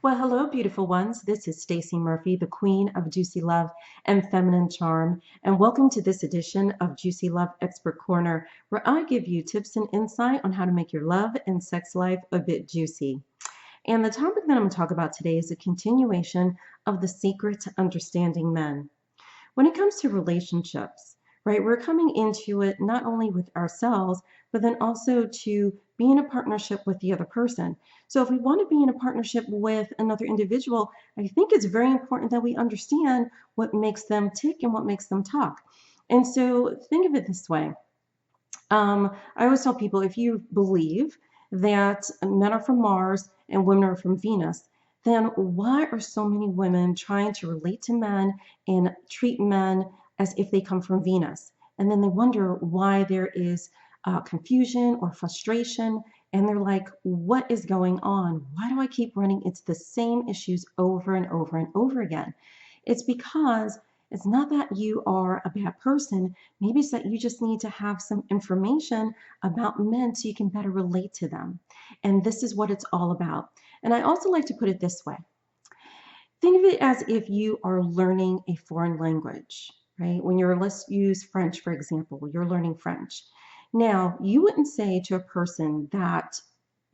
Well, hello, beautiful ones. This is Stacey Murphy, the queen of juicy love and feminine charm, and welcome to this edition of Juicy Love Expert Corner, where I give you tips and insight on how to make your love and sex life a bit juicy. And the topic that I'm going to talk about today is a continuation of the secret to understanding men. When it comes to relationships, right, we're coming into it not only with ourselves, but then also to be in a partnership with the other person. So if we want to be in a partnership with another individual, I think it's very important that we understand what makes them tick and what makes them talk. And so think of it this way. I always tell people if you believe that men are from Mars and women are from Venus, then why are so many women trying to relate to men and treat men as if they come from Venus? And then they wonder why there is confusion or frustration. And they're like, what is going on? Why do I keep running into the same issues over and over and over again? It's because it's not that you are a bad person. Maybe it's that you just need to have some information about men so you can better relate to them. And this is what it's all about. And I also like to put it this way. Think of it as if you are learning a foreign language, right? Let's use French, for example, you're learning French. Now, you wouldn't say to a person that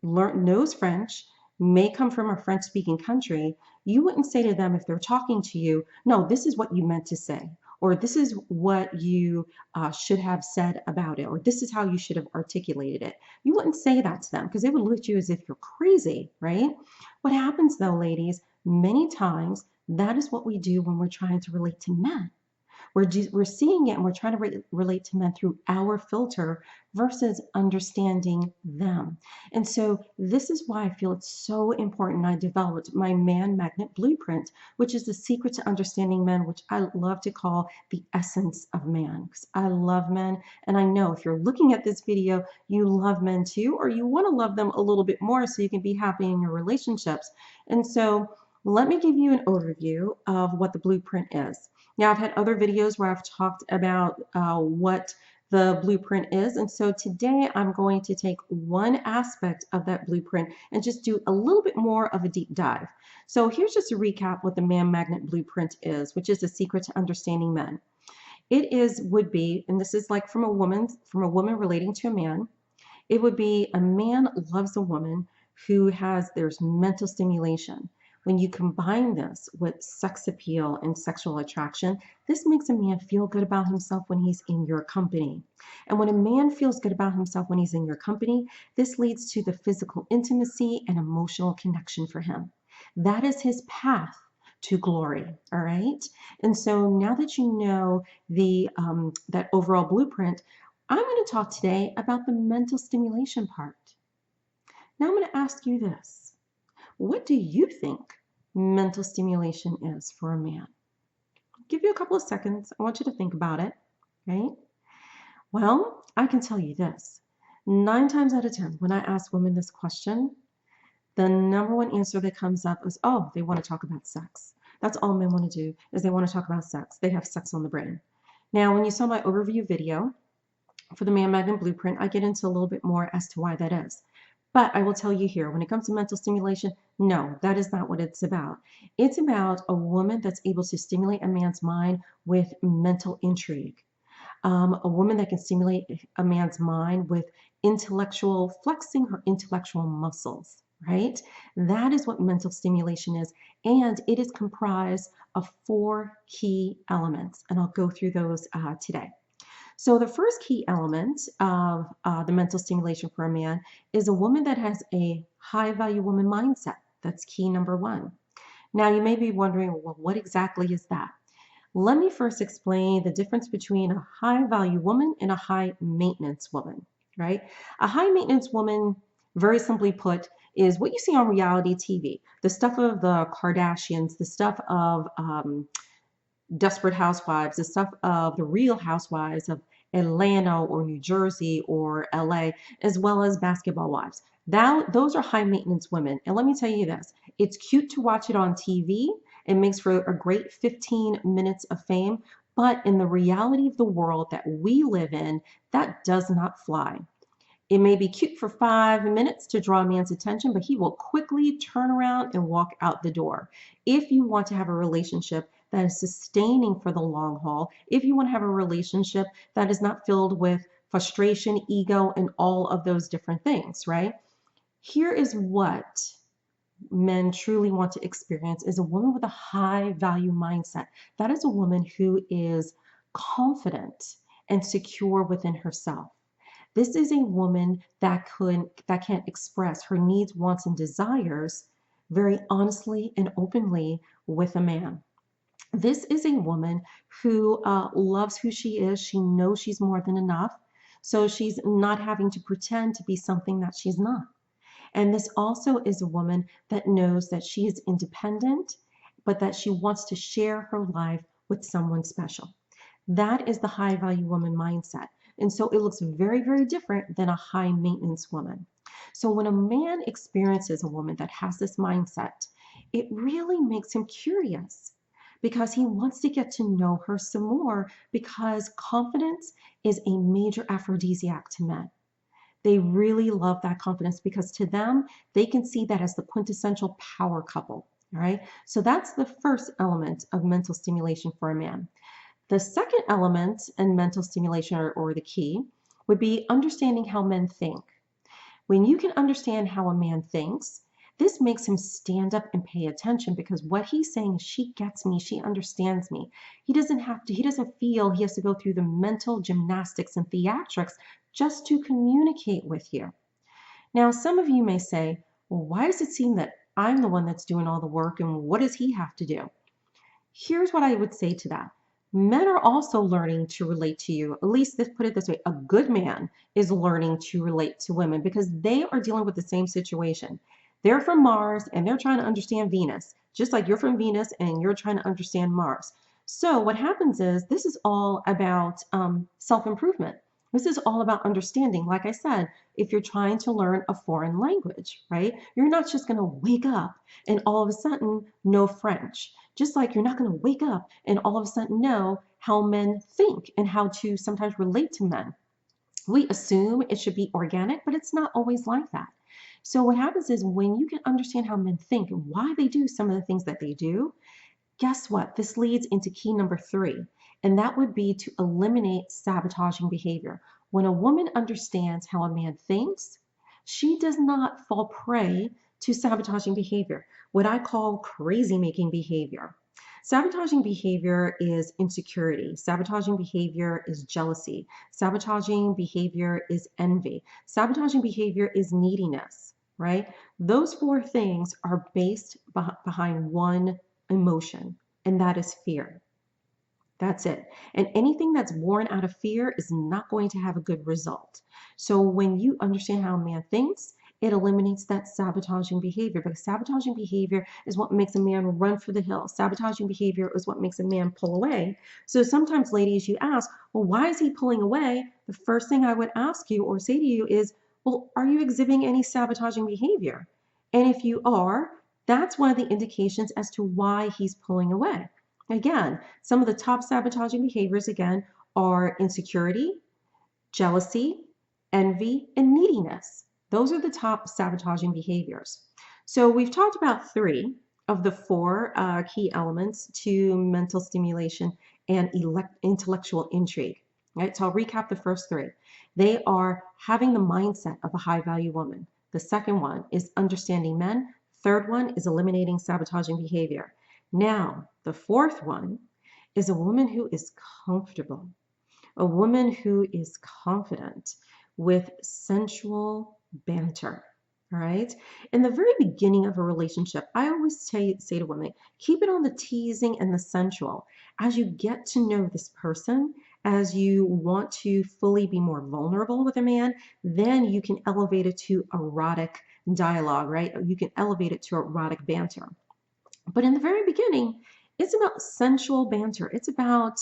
knows French, may come from a French speaking country, you wouldn't say to them if they're talking to you, no, this is what you meant to say, or this is what you should have said about it, or this is how you should have articulated it. You wouldn't say that to them because they would look at you as if you're crazy, right? What happens though, ladies, many times that is what we do when we're trying to relate to men. We're seeing it and we're trying to relate to men through our filter versus understanding them. And so this is why I feel it's so important. I developed my man magnet blueprint, which is the secret to understanding men, which I love to call the essence of man, because I love men. And I know if you're looking at this video, you love men too, or you want to love them a little bit more so you can be happy in your relationships. And so let me give you an overview of what the blueprint is. Now, I've had other videos where I've talked about what the blueprint is. And so today I'm going to take one aspect of that blueprint and just do a little bit more of a deep dive. So here's just a recap what the man magnet blueprint is, which is the secret to understanding men. Would be, and this is like from a woman relating to a man. It would be a man loves a woman there's mental stimulation. When you combine this with sex appeal and sexual attraction, this makes a man feel good about himself when he's in your company. And when a man feels good about himself when he's in your company, this leads to the physical intimacy and emotional connection for him. That is his path to glory, all right? And so now that you know that overall blueprint, I'm going to talk today about the mental stimulation part. Now I'm going to ask you this. What do you think mental stimulation is for a man? I'll give you a couple of seconds. I want you to think about it, right? Well, I can tell you this. 9 times out of 10, when I ask women this question, the number one answer that comes up is, oh, they want to talk about sex. That's all men want to do is they want to talk about sex. They have sex on the brain. Now, when you saw my overview video for the Man Magnet Blueprint, I get into a little bit more as to why that is. But I will tell you here, when it comes to mental stimulation, no, that is not what it's about. It's about a woman that's able to stimulate a man's mind with mental intrigue. A woman that can stimulate a man's mind with flexing her intellectual muscles, right? That is what mental stimulation is. And it is comprised of 4 key elements. And I'll go through those today. So the first key element of the mental stimulation for a man is a woman that has a high value woman mindset. That's key number 1. Now you may be wondering, well, what exactly is that? Let me first explain the difference between a high value woman and a high maintenance woman, right? A high maintenance woman, very simply put, is what you see on reality TV, the stuff of the Kardashians, the stuff of Desperate Housewives, the stuff of the Real Housewives of Atlanta or New Jersey or LA, as well as Basketball Wives. Those are high maintenance women. And let me tell you this, it's cute to watch it on TV. It makes for a great 15 minutes of fame. But in the reality of the world that we live in, that does not fly. It may be cute for 5 minutes to draw a man's attention, but he will quickly turn around and walk out the door. If you want to have a relationship that is sustaining for the long haul, if you want to have a relationship that is not filled with frustration, ego, and all of those different things, right? Here is what men truly want to experience is a woman with a high value mindset. That is a woman who is confident and secure within herself. This is a woman that can express her needs, wants, and desires very honestly and openly with a man. This is a woman who loves who she is. She knows she's more than enough. So she's not having to pretend to be something that she's not. And this also is a woman that knows that she is independent, but that she wants to share her life with someone special. That is the high value woman mindset. And so it looks very, very different than a high maintenance woman. So when a man experiences a woman that has this mindset, it really makes him curious because he wants to get to know her some more because confidence is a major aphrodisiac to men. They really love that confidence because to them, they can see that as the quintessential power couple. All right. So that's the first element of mental stimulation for a man. The second element in mental stimulation or the key would be understanding how men think. When you can understand how a man thinks, this makes him stand up and pay attention because what he's saying is she gets me, she understands me. He doesn't feel he has to go through the mental gymnastics and theatrics just to communicate with you. Now, some of you may say, well, why does it seem that I'm the one that's doing all the work and what does he have to do? Here's what I would say to that. Men are also learning to relate to you. At least let's put it this way, a good man is learning to relate to women because they are dealing with the same situation. They're from Mars and they're trying to understand Venus, just like you're from Venus and you're trying to understand Mars. So what happens is this is all about self-improvement. This is all about understanding. Like I said, if you're trying to learn a foreign language, right? You're not just going to wake up and all of a sudden know French. Just like you're not going to wake up and all of a sudden know how men think and how to sometimes relate to men. We assume it should be organic, but it's not always like that. So what happens is when you can understand how men think and why they do some of the things that they do, guess what? This leads into key number 3, and that would be to eliminate sabotaging behavior. When a woman understands how a man thinks, she does not fall prey to sabotaging behavior, what I call crazy making behavior. Sabotaging behavior is insecurity. Sabotaging behavior is jealousy. Sabotaging behavior is envy. Sabotaging behavior is neediness, right? Those 4 things are based behind one emotion, and that is fear. That's it. And anything that's born out of fear is not going to have a good result. So when you understand how a man thinks, it eliminates that sabotaging behavior because sabotaging behavior is what makes a man run for the hills. Sabotaging behavior is what makes a man pull away. So sometimes, ladies, you ask, well, why is he pulling away? The first thing I would ask you or say to you is, well, are you exhibiting any sabotaging behavior? And if you are, that's one of the indications as to why he's pulling away. Again, some of the top sabotaging behaviors, again, are insecurity, jealousy, envy, and neediness. Those are the top sabotaging behaviors. So we've talked about 3 of the 4 key elements to mental stimulation and intellectual intrigue. Right? So I'll recap the first 3. They are having the mindset of a high-value woman. The second one is understanding men. Third one is eliminating sabotaging behavior. Now, the fourth one is a woman who is comfortable, a woman who is confident with sensual banter. All right. In the very beginning of a relationship, I always say to women, keep it on the teasing and the sensual. As you get to know this person, as you want to fully be more vulnerable with a man, then you can elevate it to erotic dialogue, right? You can elevate it to erotic banter. But in the very beginning, it's about sensual banter. It's about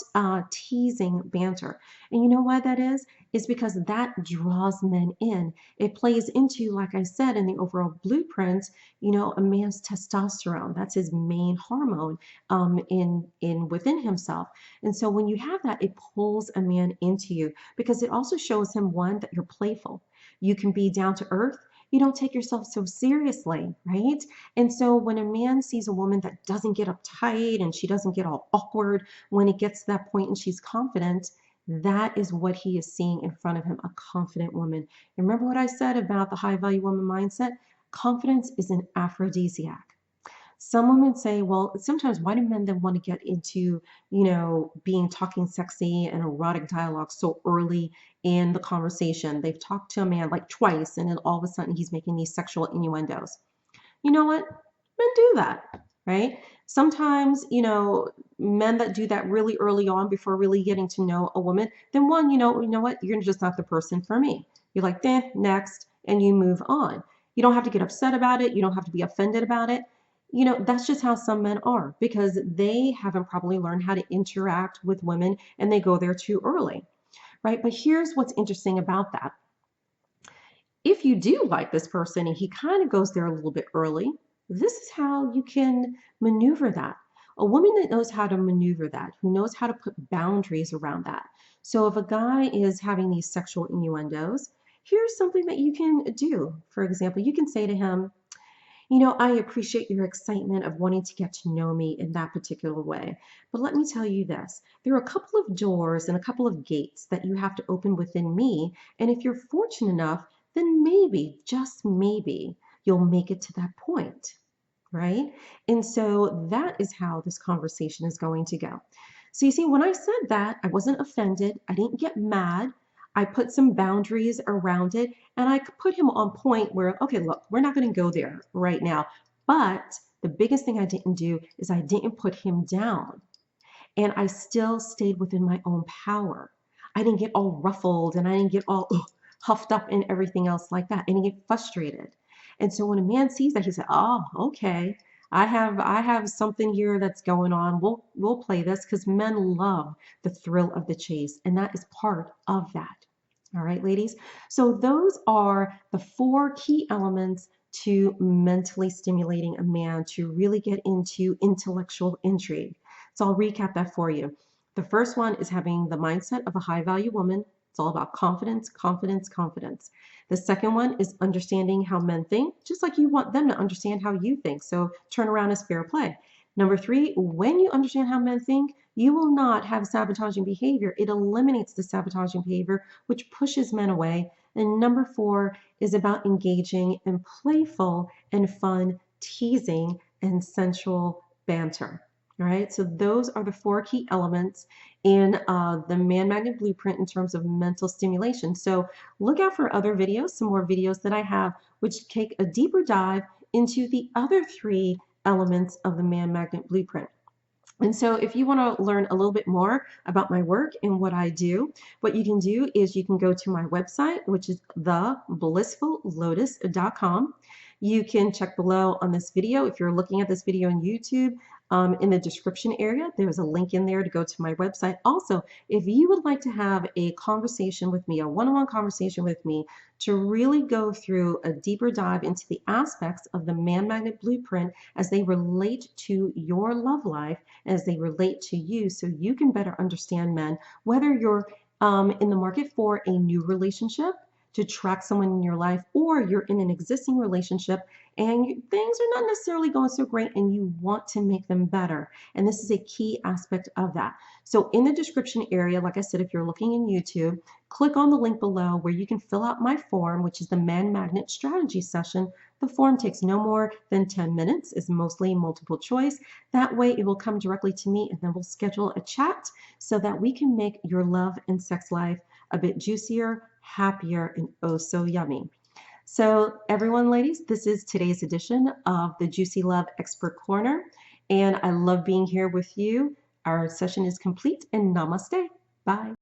teasing banter. And you know why that is? It's because that draws men in. It plays into, like I said, in the overall blueprint, a man's testosterone. That's his main hormone within himself. And so when you have that, it pulls a man into you because it also shows him, one, that you're playful. You can be down to earth. You don't take yourself so seriously, right? And so when a man sees a woman that doesn't get uptight and she doesn't get all awkward when it gets to that point and she's confident, that is what he is seeing in front of him, a confident woman. And remember what I said about the high value woman mindset? Confidence is an aphrodisiac. Some women say, well, sometimes why do men then want to get into, being talking sexy and erotic dialogue so early in the conversation? They've talked to a man like twice, and then all of a sudden he's making these sexual innuendos. You know what? Men do that, right? Sometimes, men that do that really early on before really getting to know a woman, then one, you know what? You're just not the person for me. You're like, next, and you move on. You don't have to get upset about it. You don't have to be offended about it. That's just how some men are because they haven't probably learned how to interact with women and they go there too early, right? But here's what's interesting about that. If you do like this person and he kind of goes there a little bit early, this is how you can maneuver that. A woman that knows how to maneuver that, who knows how to put boundaries around that. So if a guy is having these sexual innuendos, here's something that you can do. For example, you can say to him, I appreciate your excitement of wanting to get to know me in that particular way. But let me tell you this, there are a couple of doors and a couple of gates that you have to open within me. And if you're fortunate enough, then maybe, just maybe, you'll make it to that point, right? And so that is how this conversation is going to go. So you see, when I said that, I wasn't offended. I didn't get mad. I put some boundaries around it and I put him on point where, okay, look, we're not going to go there right now. But the biggest thing I didn't do is I didn't put him down and I still stayed within my own power. I didn't get all ruffled and I didn't get all huffed up and everything else like that. I didn't get frustrated. And so when a man sees that, he said, oh, okay. I have something here that's going on. We'll play this because men love the thrill of the chase, and that is part of that. All right, ladies. So those are the 4 key elements to mentally stimulating a man to really get into intellectual intrigue. So I'll recap that for you. The first one is having the mindset of a high value woman. It's all about confidence, confidence, confidence. The second one is understanding how men think, just like you want them to understand how you think. So turn around is fair play. Number 3, when you understand how men think, you will not have sabotaging behavior. It eliminates the sabotaging behavior, which pushes men away. And number 4 is about engaging in playful and fun teasing and sensual banter. All right, so those are the 4 key elements in the Man Magnet Blueprint in terms of mental stimulation. So look out for other videos, some more videos that I have, which take a deeper dive into the other 3 elements of the Man Magnet Blueprint. And so if you want to learn a little bit more about my work and what I do, what you can do is you can go to my website, which is theblissfullotus.com. You can check below on this video. If you're looking at this video on YouTube, in the description area, there's a link in there to go to my website. Also, if you would like to have a conversation with me, a one-on-one conversation with me, to really go through a deeper dive into the aspects of the Man Magnet Blueprint as they relate to your love life, as they relate to you, so you can better understand men, whether you're in the market for a new relationship, to attract someone in your life, or you're in an existing relationship and things are not necessarily going so great and you want to make them better. And this is a key aspect of that. So in the description area, like I said, if you're looking in YouTube, click on the link below where you can fill out my form, which is the Man Magnet Strategy Session. The form takes no more than 10 minutes, is mostly multiple choice. That way it will come directly to me and then we'll schedule a chat so that we can make your love and sex life a bit juicier, happier, and oh so yummy. So everyone, ladies, this is today's edition of the Juicy Love Expert Corner, and I love being here with you. Our session is complete, and namaste. Bye.